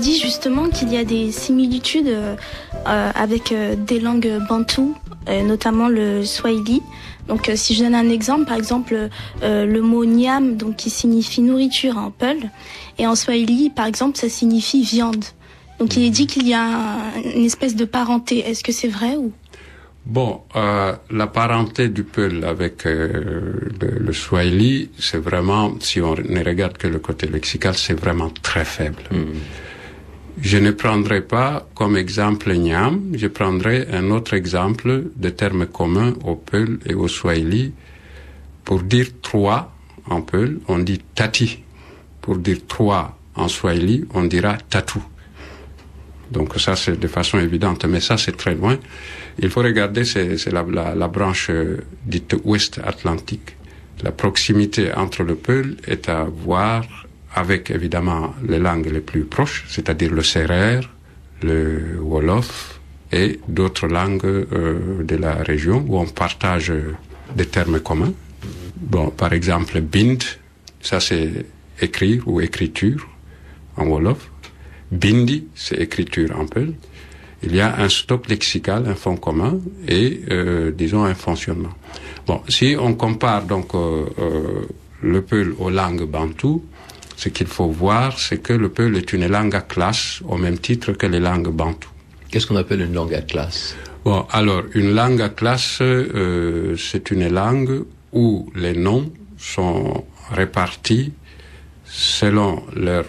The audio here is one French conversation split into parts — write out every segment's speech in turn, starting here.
dit justement qu'il y a des similitudes avec des langues bantoues, notamment le swahili. Donc si je donne un exemple, par exemple le mot nyam, donc qui signifie nourriture en peul, et en swahili par exemple ça signifie viande. Donc il est dit qu'il y a une espèce de parenté. Est-ce que c'est vrai ou? Bon, la parenté du peul avec le swahili, c'est vraiment, si on ne regarde que le côté lexical, c'est vraiment très faible. Je ne prendrai pas comme exemple nyam, je prendrai un autre exemple de termes communs au peul et au swahili. Pour dire trois en peul, on dit tati. Pour dire trois en swahili, on dira tatu. Donc ça, c'est de façon évidente, mais ça, c'est très loin. Il faut regarder, c'est la branche dite ouest atlantique. La proximité entre le peul est à voir avec, évidemment, les langues les plus proches, c'est-à-dire le sérère, le wolof et d'autres langues de la région où on partage des termes communs. Bon, par exemple, bind, ça c'est écrire ou écriture en wolof. Bindi, c'est écriture en peul. Il y a un stock lexical, un fond commun et, disons, un fonctionnement. Bon, si on compare donc le peul aux langues bantoues, ce qu'il faut voir, c'est que le peul est une langue à classe au même titre que les langues bantoues. Qu'est-ce qu'on appelle une langue à classe? Bon, alors, une langue à classe, c'est une langue où les noms sont répartis selon leur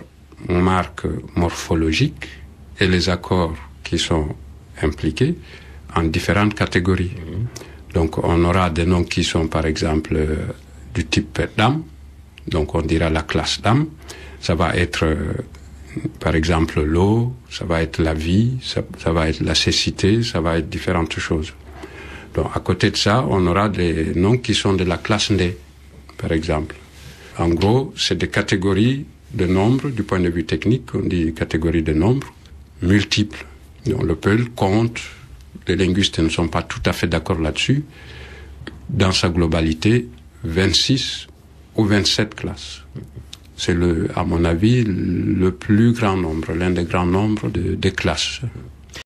marque morphologique et les accords qui sont impliqués en différentes catégories. Donc, on aura des noms qui sont, par exemple, du type dame. Donc, on dira la classe dame. Ça va être, par exemple, l'eau, ça va être la vie, ça va être la cécité, ça va être différentes choses. Donc, à côté de ça, on aura des noms qui sont de la classe ndé, par exemple. En gros, c'est des catégories de nombres, du point de vue technique, on dit catégories de nombres, multiples. Donc, le peul compte, les linguistes ne sont pas tout à fait d'accord là-dessus, dans sa globalité, 26 ou 27 classes. C'est à mon avis, le plus grand nombre, l'un des grands nombres de classes